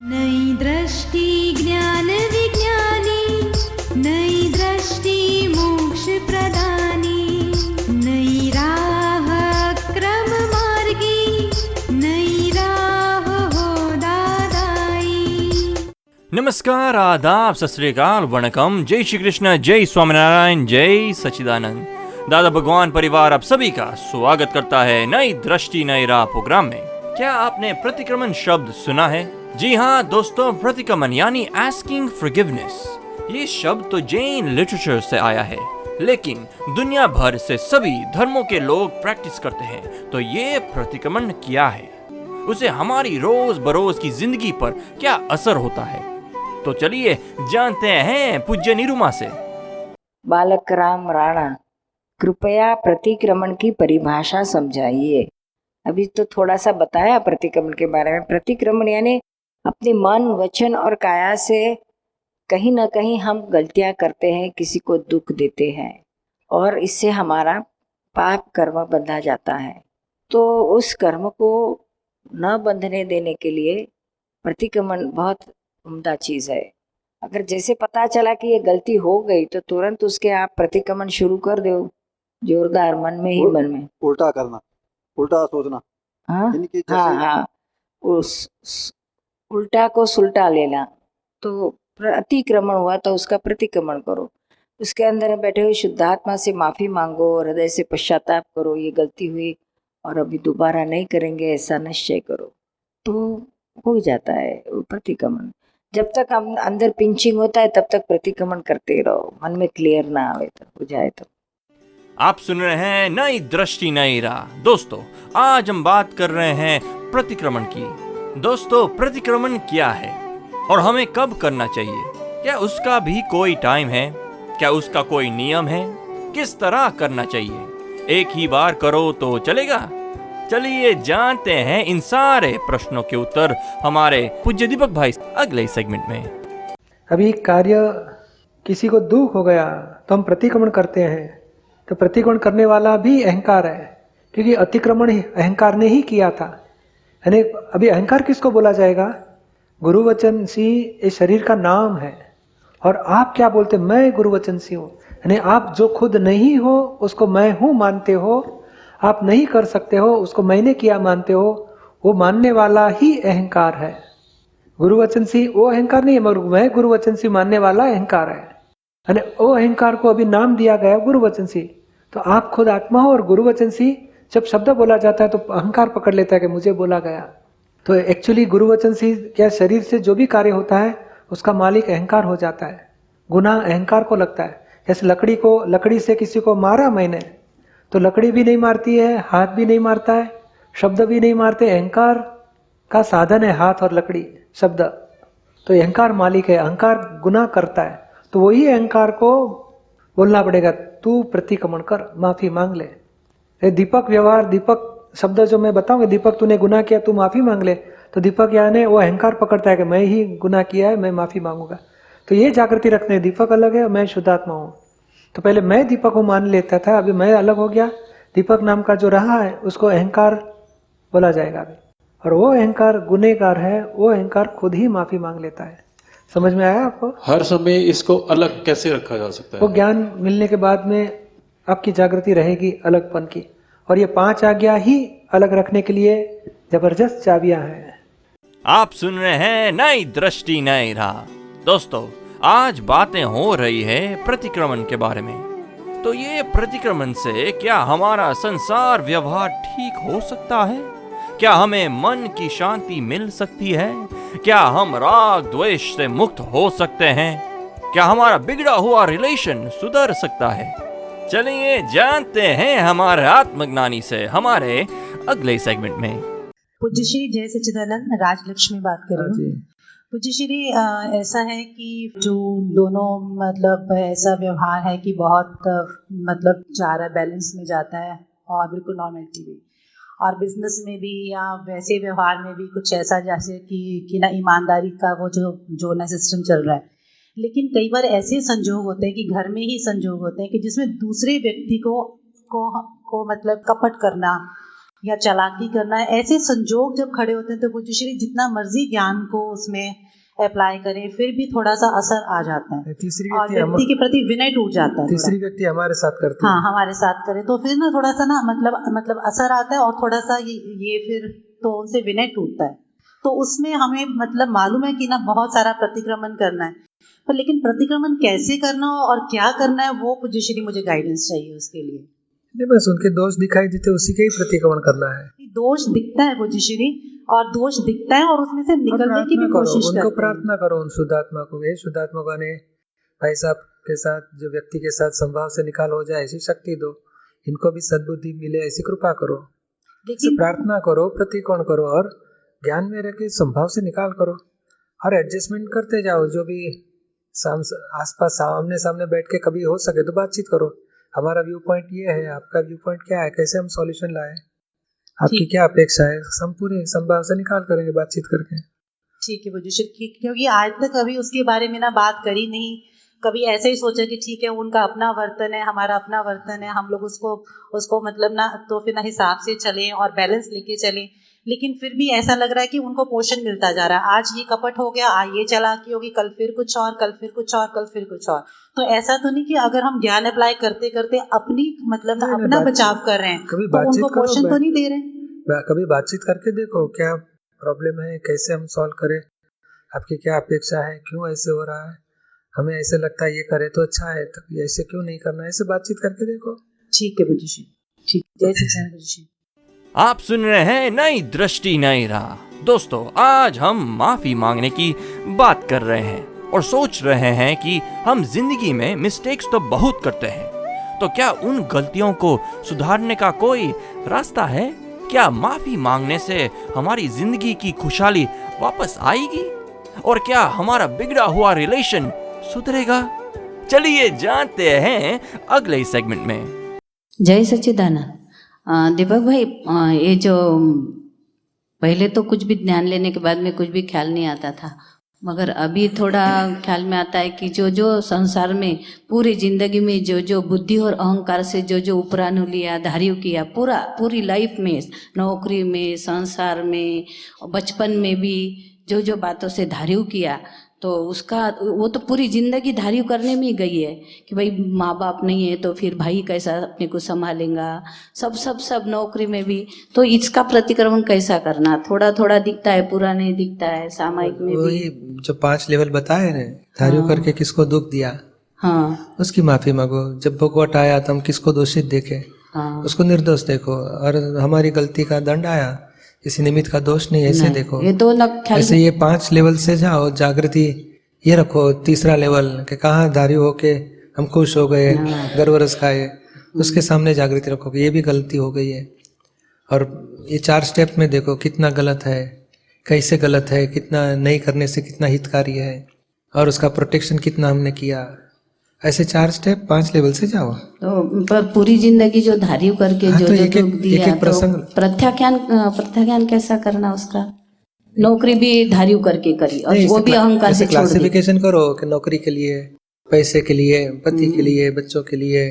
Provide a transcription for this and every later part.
नई दृष्टि ज्ञान विज्ञानी, नई दृष्टि मोक्ष प्रदानी, नई राह क्रम मार्गी, नई राह हो दादाई। नमस्कार, आदाब, सत श्री अकाल, वणकम, जय श्री कृष्ण, जय स्वामीनारायण, जय सच्चिदानंद। दादा भगवान परिवार आप सभी का स्वागत करता है नई दृष्टि नई राह प्रोग्राम में। क्या आपने प्रतिक्रमण शब्द सुना है? जी हाँ दोस्तों, प्रतिक्रमण यानी आस्किंग फॉरगिवनेस। ये शब्द तो जैन लिटरेचर से आया है, लेकिन दुनिया भर से सभी धर्मों के लोग प्रैक्टिस करते हैं। तो ये प्रतिक्रमण क्या है, उसे हमारी रोज बरोज की जिंदगी पर क्या असर होता है, तो चलिए जानते हैं पूज्य निरुमा से। बालक राम राणा, कृपया प्रतिक्रमण की परिभाषा समझाइए। अभी तो थोड़ा सा बताया प्रतिक्रमण के बारे में। प्रतिक्रमण यानी अपने मन, वचन और काया से कहीं ना कहीं हम गलतियां करते हैं, किसी को दुख देते हैं और इससे हमारा पाप कर्म बंधा जाता है। तो उस कर्म को न बंधने देने के लिए प्रतिक्रमण बहुत उम्दा चीज़ है। अगर जैसे पता चला कि ये गलती हो गई तो तुरंत उसके आप प्रतिक्रमण शुरू कर दो, जोरदार, मन में ही मन में। उल्टा करना, उल्टा सोचना। हाँ इनकी जैसे हाँ हाँ, उस उल्टा को सुलटा लेना। तो अतिक्रमण हुआ तो उसका प्रतिक्रमण करो। उसके अंदर बैठे हुए शुद्धात्मा से माफी मांगो, हृदय से पश्चाताप करो, ये गलती हुई और अभी दोबारा नहीं करेंगे, ऐसा निश्चय करो, तो हो जाता है वो प्रतिक्रमण। जब तक हम अंदर पिंचिंग होता है तब तक प्रतिक्रमण करते रहो, मन में क्लियर ना आवे तो हो जाए तो। आप सुन रहे हैं नई दृष्टि नई राह। दोस्तों, आज हम बात कर रहे हैं प्रतिक्रमण की। दोस्तों, प्रतिक्रमण क्या है और हमें कब करना चाहिए? क्या उसका भी कोई टाइम है? क्या उसका कोई नियम है? किस तरह करना चाहिए? एक ही बार करो तो चलेगा? चलिए जानते हैं इन सारे प्रश्नों के उत्तर हमारे पूज्य दीपक भाई अगले सेगमेंट में। अभी कार्य किसी को दुख हो गया तो हम प्रतिक्रमण करते हैं, तो प्रतिक्रमण करने वाला भी अहंकार है, क्योंकि अतिक्रमण अहंकार ने ही किया था। यानी अभी अहंकार किसको बोला जाएगा? गुरु वचन सिंह इस शरीर का नाम है, और आप क्या बोलते? मैं गुरु वचन सिंह हूँ। यानी आप जो खुद नहीं हो उसको मैं हूँ मानते हो, आप नहीं कर सकते हो उसको मैंने किया मानते हो, वो मानने वाला ही अहंकार है। गुरु वचन सिंह वो अहंकार नहीं है, मगर मैं गुरु वचन सिंह मानने वाला अहंकार है। यानी वो अहंकार को अभी नाम दिया गया गुरु वचन सिंह। तो आप खुद आत्मा हो और गुरु वचन सिंह जब शब्द बोला जाता है तो अहंकार पकड़ लेता है कि मुझे बोला गया। तो एक्चुअली गुरु वचन सिंह क्या शरीर से जो भी कार्य होता है उसका मालिक अहंकार हो जाता है। गुनाह अहंकार को लगता है। जैसे लकड़ी से किसी को मारा मैंने, तो लकड़ी भी नहीं मारती है, हाथ भी नहीं मारता है, शब्द भी नहीं मारते। अहंकार का साधन है हाथ और लकड़ी, शब्द। तो अहंकार मालिक है, अहंकार गुनाह करता है, तो वही अहंकार को बोलना पड़ेगा, तू प्रतिक्रमण कर, माफी मांग ले। दीपक व्यवहार, दीपक शब्द जो मैं बताऊंगा, दीपक तूने गुनाह किया, तू माफी मांग ले, तो दीपक यानी वो अहंकार पकड़ता है कि मैं ही गुनाह किया है, मैं माफी मांगूंगा। तो ये जागृति रखते हैं, दीपक अलग है, मैं शुद्धात्मा हूँ। तो पहले मैं दीपक को मान लेता था, अभी मैं अलग हो गया, दीपक नाम का जो रहा है उसको अहंकार बोला जाएगा अभी। और वो अहंकार गुनहगार है, वो अहंकार खुद ही माफी मांग लेता है। समझ में आया आपको? हर समय इसको अलग कैसे रखा जा सकता है? वो ज्ञान मिलने के बाद में आपकी जागृति रहेगी अलगपन की, और ये 5 आज्ञा ही अलग रखने के लिए जबरदस्त चाबियां हैं। आप सुन रहे हैं नई दृष्टि नई राह। दोस्तों, आज बातें हो रही है प्रतिक्रमण के बारे में। तो ये प्रतिक्रमण से क्या हमारा संसार व्यवहार ठीक हो सकता है? क्या हमें मन की शांति मिल सकती है? क्या हम राग द्वेष से मुक्त हो सकते हैं? क्या हमारा बिगड़ा हुआ रिलेशन सुधर सकता है? चलिए जानते हैं हमारे आत्मज्ञानी से हमारे अगले सेगमेंट में। पूज्य श्री जय सच्चिदानंद, राजलक्ष्मी बात कर रही हूँ। पूज्य श्री, ऐसा है कि जो दोनों मतलब ऐसा व्यवहार है कि बहुत मतलब जा रहा बैलेंस में जाता है और बिल्कुल नॉर्मलिटी भी, और बिजनेस में भी या वैसे व्यवहार में भी कुछ ऐसा जैसे कि ना ईमानदारी का वो जो ना सिस्टम चल रहा है। लेकिन कई बार ऐसे संजोग होते हैं कि घर में ही संजोग होते हैं कि जिसमें दूसरे व्यक्ति को मतलब कपट करना या चालाकी करना है, ऐसे संजोग जब खड़े होते हैं तो पूज्य श्री जितना मर्जी ज्ञान को उसमें अप्लाई करें फिर भी थोड़ा सा असर आ जाता है तीसरी और व्यक्ति के प्रति विनय टूट जाता है। तीसरी व्यक्ति हमारे साथ करती हाँ हमारे साथ करे तो फिर ना थोड़ा सा ना मतलब असर आता है और थोड़ा सा ये फिर तो उनसे विनय टूटता है। तो उसमें हमें मतलब मालूम है कि ना बहुत सारा प्रतिक्रमण करना है, पर लेकिन प्रतिक्रमण कैसे करना हो और क्या करना है वो पूज्य श्री मुझे गाइडेंस चाहिए उसके लिए। नहीं, बस उनके दोष दिखाई देते उसी का ही प्रतिक्रमण करना है। दोष दिखता है पूज्य श्री और दोष दिखता है और उसमें से निकलने की भी कोशिश उनको करते हैं। प्रार्थना करो उन शुद्धात्मा को, हे शुद्धात्मा को ने भाई साहब के साथ जो व्यक्ति के साथ संभाव से निकाल हो जाए ऐसी शक्ति दो, इनको भी सद्बुद्धि मिले ऐसी कृपा करो। लेकिन प्रार्थना करो, प्रतिकोण करो और ज्ञान में रह के संभाव से निकाल करो और एडजस्टमेंट करते जाओ। जो भी आसपास सामने सामने बैठ के कभी हो सके तो बातचीत करो, हमारा व्यू पॉइंट ये है, आपका व्यू पॉइंट क्या है, कैसे हम सॉल्यूशन लाए, आपकी क्या अपेक्षा है, हम पूरे संभाव से निकाल करेंगे बातचीत करके। ठीक है पूज्य श्री, क्योंकि आज तक कभी उसके बारे में ना बात करी नहीं, कभी ऐसे ही सोचा कि ठीक है उनका अपना वर्तन है हमारा अपना वर्तन है, हम लोग उसको मतलब ना तो फिर ना हिसाब से चलें और बैलेंस लेके चलें। लेकिन फिर भी ऐसा लग रहा है कि उनको पोषण मिलता जा रहा है, आज ये कपट हो गया, आज ये चालाकी होगी, कल फिर कुछ और, कल फिर कुछ और, कल फिर कुछ और। तो ऐसा तो नहीं कि अगर हम ज्ञान अप्लाई करते करते अपनी मतलब ना अपना बचाव कर रहे हैं तो उनको पोषण तो नहीं दे रहे। कभी बातचीत करके देखो क्या प्रॉब्लम है, कैसे हम सॉल्व करें, आपकी क्या अपेक्षा है, क्यों ऐसे हो रहा है, हमें ऐसे लगता है ये करे तो अच्छा है, तो ऐसे क्यों नहीं करना है, ऐसे बातचीत करके देखो। ठीक है पूज्य श्री, ठीक, जय सच्चिदानंद पूज्य श्री। आप सुन रहे हैं नई दृष्टि नई राह। दोस्तों, आज हम माफी मांगने की बात कर रहे हैं और सोच रहे हैं कि हम जिंदगी में मिस्टेक्स तो बहुत करते हैं, तो क्या उन गलतियों को सुधारने का कोई रास्ता है? क्या माफी मांगने से हमारी जिंदगी की खुशहाली वापस आएगी और क्या हमारा बिगड़ा हुआ रिलेशन सुधरेगा? चलिए जानते हैं अगले सेगमेंट में। जय सच्चिदानंद। दीपक भाई, ये जो पहले तो कुछ भी ज्ञान लेने के बाद में कुछ भी ख्याल नहीं आता था, मगर अभी थोड़ा ख्याल में आता है कि जो जो संसार में पूरी जिंदगी में जो जो बुद्धि और अहंकार से जो जो उपरानु लिया, धार्य किया, पूरी लाइफ में, नौकरी में, संसार में, बचपन में भी जो जो बातों से धार्य किया, तो उसका वो तो पूरी जिंदगी धार्य करने में ही गई है कि भाई माँ बाप नहीं है तो फिर भाई कैसा अपने को संभालेगा, सब नौकरी में भी। तो इसका प्रतिक्रमण कैसा करना, थोड़ा थोड़ा दिखता है, पूरा नहीं दिखता है, सामायिक में भी। जो 5 लेवल बताए ना, धार्य करके किसको दुख दिया, हाँ, उसकी माफी मांगो। जब भगवत आया तो हम किसको दोषित देखे, हाँ, उसको निर्दोष देखो, और हमारी गलती का दंड आया, किसी निमित्त का दोष नहीं, ऐसे देखो। ये तो ऐसे ये 5 लेवल से जाओ, जागृति ये रखो। तीसरा लेवल कि कहाँ धार्य होके हम खुश हो गए, गर्व रस खाए, उसके सामने जागृति रखो कि ये भी गलती हो गई है। और ये 4 स्टेप में देखो कितना गलत है, कैसे गलत है, कितना नहीं करने से कितना हितकारी है, और उसका प्रोटेक्शन कितना हमने किया। ऐसे 4 स्टेप 5 लेवल से जाओ। तो पर पूरी जिंदगी जो धार्य करके हाँ, जो तो जो एक-एक दुख दिया, प्रसंग। तो प्रत्याख्यान कैसा करना उसका? नौकरी भी धार्य करके करी और वो भी अहंकार से छोड़ दी। क्लासिफिकेशन करो कि नौकरी के लिए, पैसे के लिए, पति के लिए, बच्चों के लिए,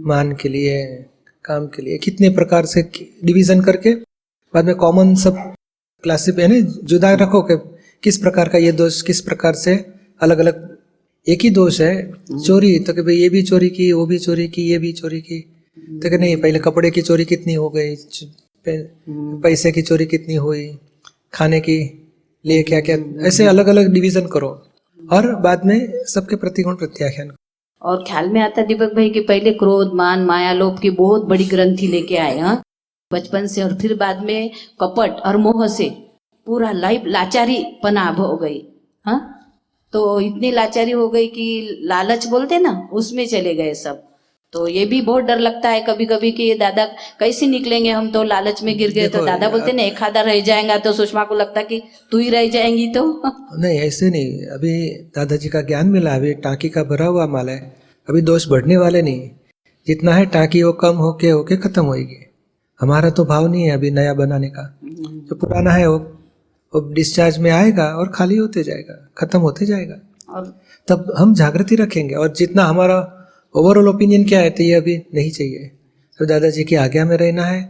मान के लिए, काम के लिए, कितने प्रकार से डिवीजन करके बाद में कॉमन सब क्लासिफाई जुदा रखो कि किस प्रकार का ये दोष, किस प्रकार से अलग अलग। एक ही दोष है चोरी, तो कि भाई ये भी चोरी की, वो भी चोरी की, ये भी चोरी की, तो कि नहीं पहले कपड़े की चोरी कितनी हो गई, पैसे की चोरी कितनी हुई, खाने की लिए क्या क्या, ऐसे अलग अलग डिवीजन करो और बाद में सबके प्रतिगुण प्रत्याख्यान। और ख्याल में आता दीपक भाई कि पहले क्रोध, मान, माया, लोभ की बहुत बड़ी ग्रंथि लेके आए, हाँ, बचपन से, और फिर बाद में कपट और मोह से पूरा लाइफ लाचारी पना हो गई, हाँ। तो इतनी लाचारी हो गई कि लालच बोलते ना, उसमें चले गए सब। तो ये भी बहुत डर लगता है कभी कभी कि ये दादा कैसे निकलेंगे, हम तो लालच में गिर गए। तो दादा बोलते ना एक आधा रह जाएगा, तो सुषमा को लगता कि तू ही रह जाएंगी। तो नहीं, ऐसे नहीं। अभी दादाजी का ज्ञान मिला, अभी टांकी का भरा हुआ माल है, अभी दोष बढ़ने वाले नहीं। जितना है टांकी वो कम होके होके खत्म होगी। हमारा तो भाव नहीं है अभी नया बनाने का, जो पुराना है वो डिस्चार्ज में आएगा और खाली होते जाएगा, खत्म होते जाएगा। और तब हम जागृति रखेंगे। और जितना हमारा ओवरऑल ओपिनियन क्या है, तो ये अभी नहीं चाहिए। तो दादाजी की आज्ञा में रहना है,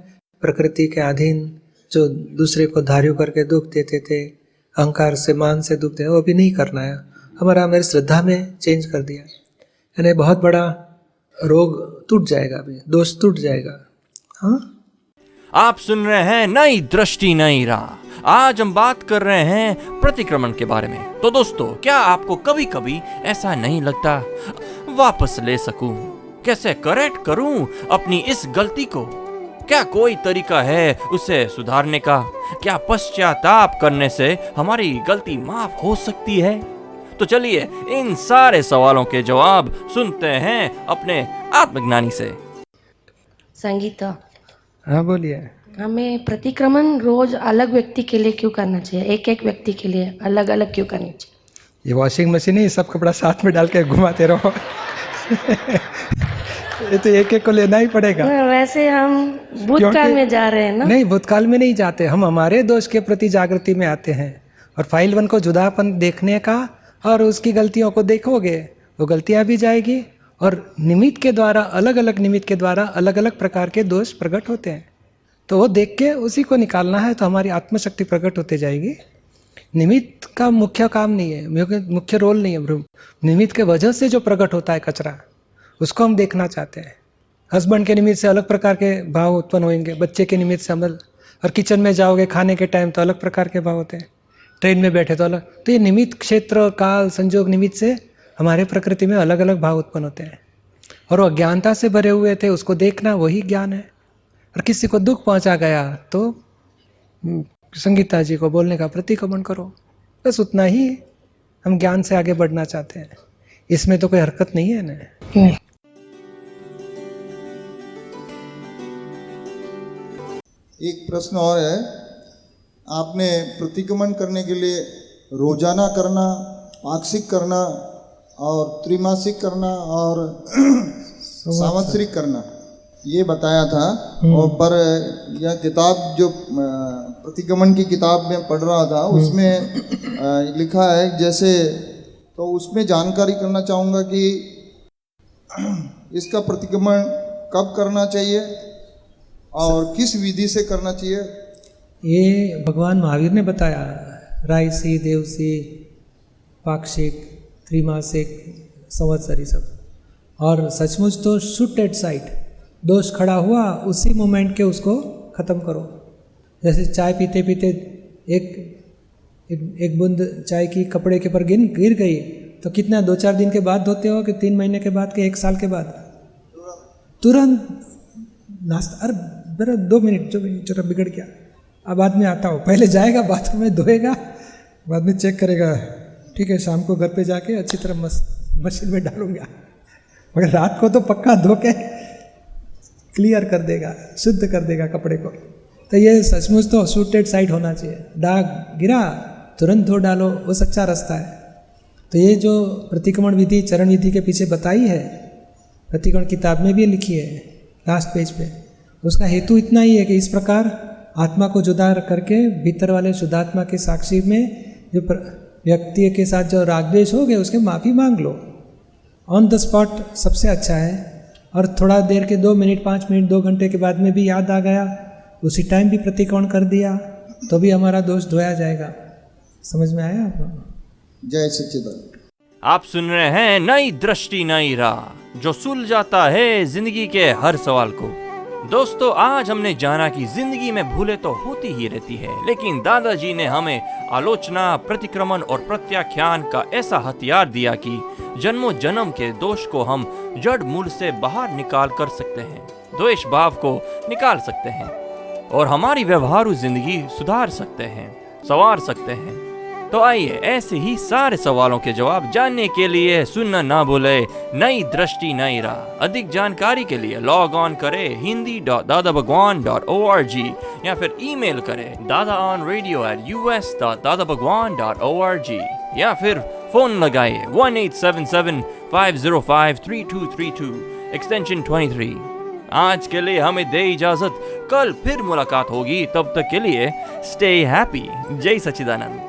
प्रकृति के अधीन जो दूसरे को धार्य करके दुख देते थे, अहंकार से मान से दुख देते, वो भी नहीं करना है। हमारा मेरी श्रद्धा में चेंज कर दिया, यानी बहुत बड़ा रोग टूट जाएगा, अभी दोष टूट जाएगा। हाँ, आप सुन रहे हैं नई दृष्टि नई राह। आज हम बात कर रहे हैं प्रतिक्रमण के बारे में। तो दोस्तों, क्या आपको कभी कभी ऐसा नहीं लगता वापस ले सकूं, कैसे करेक्ट करूं अपनी इस गलती को? क्या कोई तरीका है उसे सुधारने का? क्या पश्चाताप करने से हमारी गलती माफ हो सकती है? तो चलिए इन सारे सवालों के जवाब सुनते हैं अपने आत्मज्ञानी से। संगीता, हाँ बोलिए। हमें प्रतिक्रमण रोज अलग व्यक्ति के लिए क्यों करना चाहिए? एक एक व्यक्ति के लिए अलग अलग क्यों करनी चाहिए? ये वॉशिंग मशीन है, सब कपड़ा साथ में डाल के घुमाते रहो। ये तो एक एक को लेना ही पड़ेगा। वैसे हम भूतकाल में जा रहे हैं ना? नहीं, भूतकाल में नहीं जाते, हम हमारे दोष के प्रति जागृति में आते हैं। और फाइल 1 को जुदापन देखने का और उसकी गलतियों को देखोगे, वो गलतियां भी जाएगी और निमित्त के द्वारा, अलग अलग निमित्त के द्वारा अलग अलग प्रकार के दोष प्रकट होते हैं। तो वो देख के उसी को निकालना है, तो हमारी आत्मशक्ति प्रकट होते जाएगी। निमित्त का मुख्य काम नहीं है, मुख्य रोल नहीं है। निमित्त के वजह से जो प्रकट होता है कचरा, उसको हम देखना चाहते हैं। हस्बैंड के निमित्त से अलग प्रकार के भाव उत्पन्न होंगे, बच्चे के निमित्त से अलग, और किचन में जाओगे खाने के टाइम तो अलग प्रकार के भाव होते हैं, ट्रेन में बैठे तो अलग। तो ये निमित्त, क्षेत्र, काल, संजोग, निमित्त से हमारे प्रकृति में अलग अलग भाव उत्पन्न होते हैं। और वो अज्ञानता से भरे हुए थे, उसको देखना वही ज्ञान है। और किसी को दुख पहुंचा गया तो संगीता जी को बोलने का प्रतिक्रमण करो, बस उतना ही हम ज्ञान से आगे बढ़ना चाहते हैं। इसमें तो कोई हरकत नहीं है ना। एक प्रश्न और है, आपने प्रतिक्रमण करने के लिए रोजाना करना, पाक्षिक करना और त्रिमासिक करना और सांवत्सरिक करना ये बताया था। और पर यह किताब जो प्रतिक्रमण की किताब में पढ़ रहा था, उसमें लिखा है जैसे, तो उसमें जानकारी करना चाहूँगा कि इसका प्रतिक्रमण कब करना चाहिए और किस विधि से करना चाहिए। ये भगवान महावीर ने बताया, रायसी, देवसी, पाक्षिक, त्रिमासिक, संवत्सरी सब। और सचमुच तो शूट एट साइट, दोष खड़ा हुआ उसी मोमेंट के उसको ख़त्म करो। जैसे चाय पीते पीते एक बूंद चाय की कपड़े के ऊपर गिर गई तो कितना 2-4 दिन के बाद धोते हो, कि 3 महीने के बाद, कि 1 साल के बाद? तुरंत नाश्ता, अरे मेरा 2 मिनट जो जरा बिगड़ गया, अब बाद में आता हो, पहले जाएगा बाथरूम में धोएगा, बाद में चेक करेगा, ठीक है शाम को घर पे जाके अच्छी तरह मशीन में डालूंगा। मगर रात को तो पक्का धो के क्लियर कर देगा, शुद्ध कर देगा कपड़े को। तो ये सचमुच तो शूटेड साइट होना चाहिए। दाग गिरा तुरंत धो डालो, वो सच्चा रास्ता है। तो ये जो प्रतिक्रमण विधि, चरण विधि के पीछे बताई है, प्रतिक्रमण किताब में भी लिखी है लास्ट पेज पे, उसका हेतु इतना ही है कि इस प्रकार आत्मा को जुदा करके भीतर वाले शुद्धात्मा के साक्षी में जो व्यक्ति के साथ जो राग द्वेष हो गए उसके माफ़ी मांग लो। ऑन द स्पॉट सबसे अच्छा है। और थोड़ा देर के 2 मिनट, 5 मिनट, 2 घंटे के बाद में भी याद आ गया, उसी टाइम भी प्रतिक्रमण कर दिया तो भी हमारा दोष धोया जाएगा। समझ में आया आपको? जय सच्चिदानंद। आप सुन रहे हैं नई दृष्टि नई राह, जो सुलझाता है जिंदगी के हर सवाल को। दोस्तों, आज हमने जाना कि जिंदगी में भूलें तो होती ही रहती है, लेकिन दादाजी ने हमें आलोचना, प्रतिक्रमण और प्रत्याख्यान का ऐसा हथियार दिया कि जन्मों जन्म के दोष को हम जड़ मूल से बाहर निकाल कर सकते हैं, द्वेष भाव को निकाल सकते हैं और हमारी व्यवहारू जिंदगी सुधार सकते हैं, संवार सकते हैं। तो आइए ऐसे ही सारे सवालों के जवाब जानने के लिए सुनना ना भूले नई दृष्टि नई राह। अधिक जानकारी के लिए लॉग ऑन करें hindi.dadabhagwan.org या फिर ईमेल करें dadaonradio@us.dadabhagwan.org या फिर फोन लगाइए 1877-505-3232 एक्सटेंशन 23। आज के लिए हमें दे इजाजत, कल फिर मुलाकात होगी, तब तक के लिए स्टे हैप्पी। जय सच्चिदानंद।